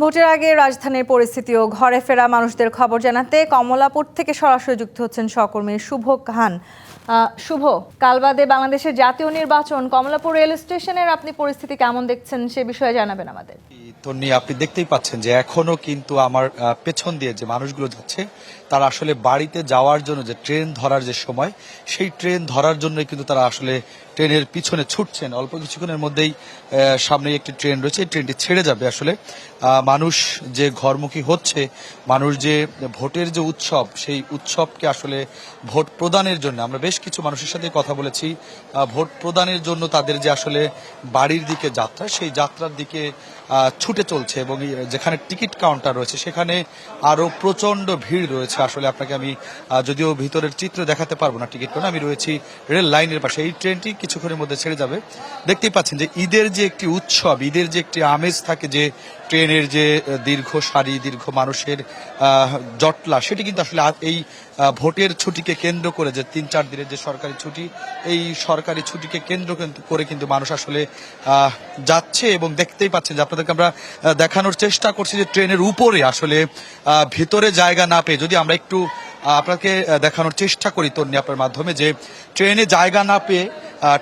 ভোটের আগে রাজধানীর পরিস্থিতি ও ঘরে ফেরা মানুষদের খবর জানাতে কমলাপুর থেকে সরাসরি যুক্ত হচ্ছেন সহকর্মী শুভ খান। শুভ, কাল বাদে বাংলাদেশের জাতীয় নির্বাচন, কমলাপুর রেল স্টেশনের আপনি পরিস্থিতি কেমন দেখছেন সে বিষয়ে জানাবেন আমাদের। তন্নি, আপনি দেখতেই পাচ্ছেন যে এখনো কিন্তু আমার পেছন দিয়ে যে মানুষগুলো যাচ্ছে তারা আসলে বাড়িতে যাওয়ার জন্য যে ট্রেন ধরার যে সময়, সেই ট্রেন ধরার জন্য কিন্তু তারা আসলে ট্রেনের পিছনে ছুটছেন। অল্প কিছুক্ষণের মধ্যেই সামনে একটি ট্রেন রয়েছে, এই ট্রেনটি ছেড়ে যাবে। আসলে মানুষ যে ঘরমুখী হচ্ছে, মানুষ যে ভোটের যে উৎসব, সেই উৎসবকে আসলে ভোট প্রদানের জন্য আমরা বেশ কিছু মানুষের সাথে কথা বলেছি। ভোট প্রদানের জন্য তাদের যে আসলে বাড়ির দিকে যাত্রা, সেই যাত্রার দিকে ছুটে চলছে এবং যেখানে টিকিট কাউন্টার রয়েছে সেখানে আরো প্রচন্ড ভিড় রয়েছে। আসলে আপনাকে আমি যদিও ভিতরের চিত্র দেখাতে পারবো না টিকিট করে, আমি রয়েছি রেল লাইনের পাশে। এই ট্রেনটি কিছুক্ষণের মধ্যে ছেড়ে যাবে। দেখতেই পাচ্ছেন যে ঈদের যে একটি উৎসব, ঈদের যে একটি আমেজ থাকে, যে ট্রেনের যে দীর্ঘ সারি, দীর্ঘ মানুষের জটলা, সেটি কিন্তু আসলে এই ভোটের ছুটিকে কেন্দ্র করে, যে ৩-৪ দিনের যে সরকারি ছুটি, এই সরকারি ছুটিকে কেন্দ্র করে কিন্তু মানুষ আসলে যাচ্ছে। এবং দেখতেই পাচ্ছেন যে আপনাদেরকে আমরা দেখানোর চেষ্টা করছি যে ট্রেনের উপরে আসলে ভিতরে জায়গা না পেয়ে, যদি আমরা একটু আপনাকে দেখানোর চেষ্টা করি তন্নি আপনার মাধ্যমে, যে ট্রেনে জায়গা না পেয়ে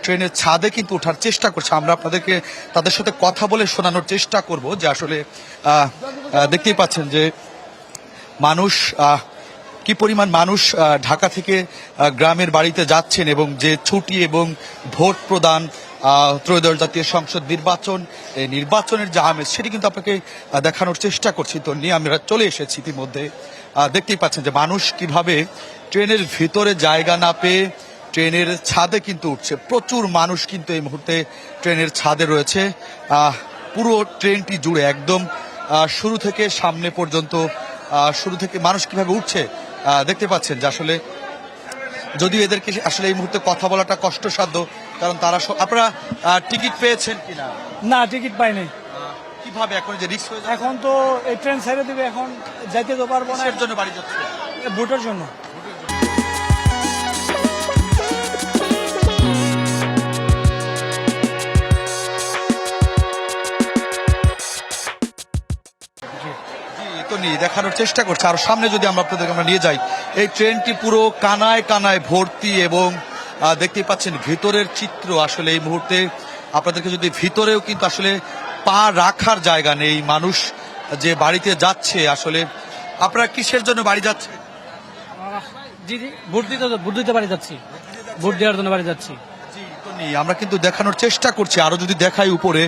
ট্রেনের ছাদে কিন্তু ওঠার চেষ্টা করছে। আমরা আপনাদেরকে তাদের সাথে কথা বলে শোনানোর চেষ্টা করব যে আসলে দেখতেই পাচ্ছেন যে মানুষ কি পরিমাণ মানুষ ঢাকা থেকে গ্রামের বাড়িতে যাচ্ছেন এবং যে ছুটি এবং ভোট প্রদান, ত্রয়োদশ জাতীয় সংসদ নির্বাচন, এই নির্বাচনের যে আমেজ, সেটি কিন্তু আপনাকে দেখানোর চেষ্টা করছি। তো নিয়ে আমরা চলে এসেছি ইতিমধ্যে। দেখতেই পাচ্ছেন যে মানুষ কিভাবে ট্রেনের ভিতরে জায়গা না পেয়ে ট্রেনের ছাদে কিন্তু উঠছে। প্রচুর মানুষ কিন্তু এই মুহূর্তে ট্রেনের ছাদে রয়েছে। পুরো ট্রেনটি জুড়ে একদম শুরু থেকে সামনে পর্যন্ত, শুরু থেকে মানুষ কিভাবে উঠছে দেখতে পাচ্ছেন। যে আসলে যদিও এদেরকে আসলে এই মুহূর্তে কথা বলাটা কষ্টসাধ্য, কারণ তারা আপনারা টিকিট পেয়েছেন কিনা? না, টিকিট পাইনি। কিভাবে এখন যে রিস্ক হয়ে, এখন তো এই ট্রেন ছেড়ে দিবে, এখন যাইতে তো পারবো না। এর জন্য বাড়ি যাচ্ছে ভোটের জন্য। দেখানোর চেষ্টা করছে। আর সামনে যদি আমরা নিয়ে যাই, এই ট্রেনটি পুরো কানায় কানায় ভর্তি এবং দেখতেই পাচ্ছেন ভিতরের চিত্র। আসলে এই মুহূর্তে আপনাদেরকে যদি ভিতরেও কিন্তু আসলে পা রাখার জায়গা নেই। মানুষ যে বাড়িতে যাচ্ছে, আসলে আপনারা কিসের জন্য বাড়ি যাচ্ছে? জি জি, ভোট দিতে বাড়ি যাচ্ছি, ভোট দেওয়ার জন্য বাড়ি যাচ্ছি। আমরা কিন্তু দেখানোর চেষ্টা করছি। আরো যদি দেখাই উপরে,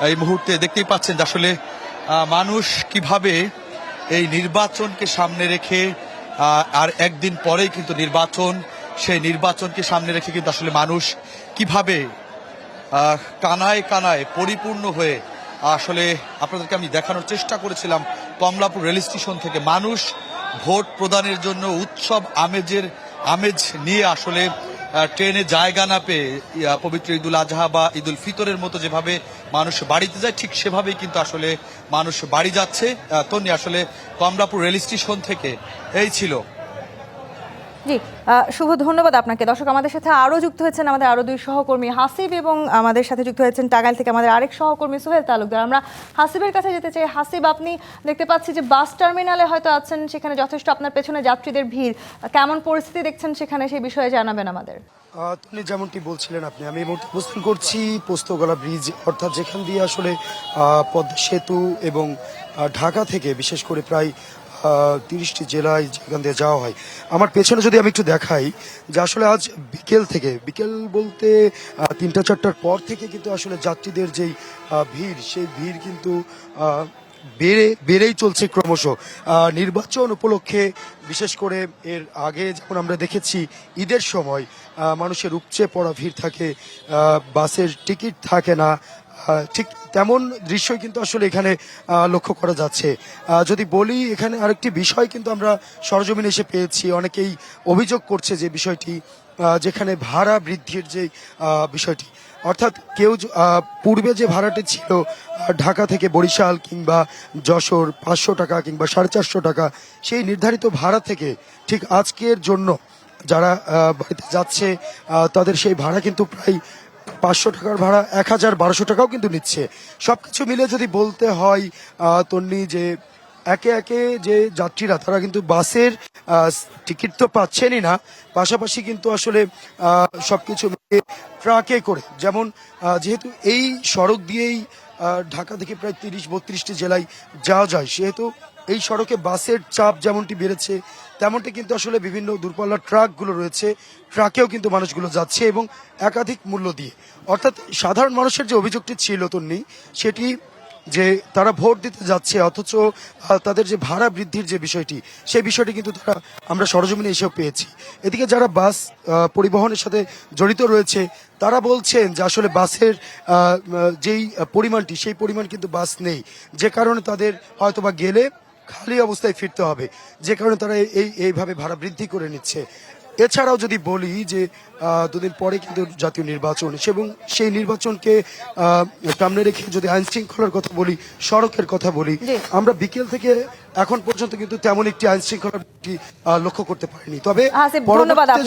এই মুহূর্তে দেখতেই পাচ্ছেন যে আসলে মানুষ কিভাবে এই নির্বাচনকে সামনে রেখে, আর একদিন পরেই কিন্তু নির্বাচন, সেই নির্বাচনকে সামনে রেখে কিন্তু আসলে মানুষ কিভাবে কানায় কানায় পরিপূর্ণ হয়ে, আসলে আপনাদেরকে আমি দেখানোর চেষ্টা করেছিলাম কমলাপুর রেল স্টেশন থেকে, মানুষ ভোট প্রদানের জন্য উৎসব আমেজ নিয়ে আসলে ট্রেনে জায়গা না পেয়ে পবিত্র ঈদুল আজহা বা ঈদুল ফিতরের মতো যেভাবে মানুষ বাড়িতে যায়, ঠিক সেভাবেই কিন্তু আসলে মানুষ বাড়ি যাচ্ছে। তন্নি, আসলে কমলাপুর রেল স্টেশন থেকে এই ছিল। জি শুভ, ধন্যবাদ আপনাকে। দর্শক, আমাদের সাথে আরও যুক্ত হয়েছেন আমাদের আরও দুই সহকর্মী হাসিব, এবং আমাদের সাথে যুক্ত হয়েছেন টাঙ্গাইল থেকে আমাদের আরেক সহকর্মী সোহেল তালুকদার। আমরা হাসিবের কাছে যেতে চাই। হাসিব, আপনি দেখতে পাচ্ছি যে বাস টার্মিনালে হয়তো আছেন, সেখানে যথেষ্ট আপনার পেছনে যাত্রীদের ভিড়, কেমন পরিস্থিতি দেখছেন সেখানে, সেই বিষয়ে জানাবেন আমাদের। আপনি যেমনটি বলছিলেন, আমি এই মুহূর্তে অবস্থান করছি পোস্তগোলা ব্রিজ, অর্থাৎ যেখান দিয়ে আসলে পদ্মা সেতু এবং ঢাকা থেকে বিশেষ করে প্রায় 30টি জেলায় যেখান দিয়ে যাওয়া হয়। আমার পেছনে যদি আমি একটু দেখাই, যে আসলে আজ বিকেল বলতে 3টা-4টার পর থেকে কিন্তু আসলে যাত্রীদের যেই ভিড়, সেই ভিড় কিন্তু বেড়েই চলছে ক্রমশ। নির্বাচন উপলক্ষে বিশেষ করে এর আগে যখন আমরা দেখেছি ঈদের সময় মানুষের উপচে পড়া ভিড় থাকে, বাসের টিকিট থাকে না, ঠিক তেমন দৃশ্যই কিন্তু আসলে এখানে লক্ষ্য করা যাচ্ছে। যদি বলি, এখানে আরেকটি বিষয় কিন্তু আমরা সরজমিনে এসে পেয়েছি, অনেকেই অভিযোগ করছে যে বিষয়টি, যেখানে ভাড়া বৃদ্ধির যে বিষয়টি, অর্থাৎ কেউ পূর্বে যে ভাড়াটি ছিল ঢাকা থেকে বরিশাল কিংবা যশোর 500 টাকা কিংবা 450 টাকা, সেই নির্ধারিত ভাড়া থেকে ঠিক আজকের জন্য যারা বাড়িতে যাচ্ছে তাদের সেই ভাড়া কিন্তু প্রায় 500 টাকার ভাড়া 1000-1200 টাকাও কিন্তু নিচ্ছে। সবকিছু মিলে যদি বলতে হয় তন্নি, যে একে একে যে যাত্রীরা তারা কিন্তু বাসের টিকিট তো পাচ্ছেনই না, পাশাপাশি কিন্তু আসলে সবকিছু মিলিয়ে ট্রাকে করে, যেমন যেহেতু এই সড়ক দিয়েই ঢাকা থেকে প্রায় 30-32টি জেলায় যাওয়া যায়, সেহেতু এই সড়কে বাসের চাপ যেমনটি বেড়েছে তেমনটি কিন্তু আসলে বিভিন্ন দূরপাল্লার ট্রাকগুলো রয়েছে, ট্রাকেও কিন্তু মানুষগুলো যাচ্ছে এবং একাধিক মূল্য দিয়ে। অর্থাৎ সাধারণ মানুষের যে অভিযোগটি ছিল তন্নি, সেটি যে তারা ভোট দিতে যাচ্ছে অথচ তাদের যে ভাড়া বৃদ্ধির যে বিষয়টি, সেই বিষয়টি কিন্তু তারা আমরা সরজমিনে এসেও পেয়েছি। এদিকে যারা বাস পরিবহনের সাথে জড়িত রয়েছে তারা বলছেন যে আসলে বাসের যেই পরিমাণটি, সেই পরিমাণ কিন্তু বাস নেই, যে কারণে তাদের হয়তোবা গেলে খালি অবস্থায় ফিরতে হবে, যে কারণে তারা এইভাবে ভাড়া বৃদ্ধি করে নিচ্ছে। এছাড়াও যদি বলি যে দুদিন পরে কিন্তু জাতীয় নির্বাচন, এবং সেই নির্বাচনকে সামনে রেখে যদি আইন শৃঙ্খলার কথা বলি, সড়কের কথা বলি, জি। আমরা বিকেল থেকে এখন পর্যন্ত কিন্তু তেমন একটি আইন শৃঙ্খলার লক্ষ্য করতে পারিনি। তবে হাসিব, ধন্যবাদ পরবর্তীতে আপনাকে।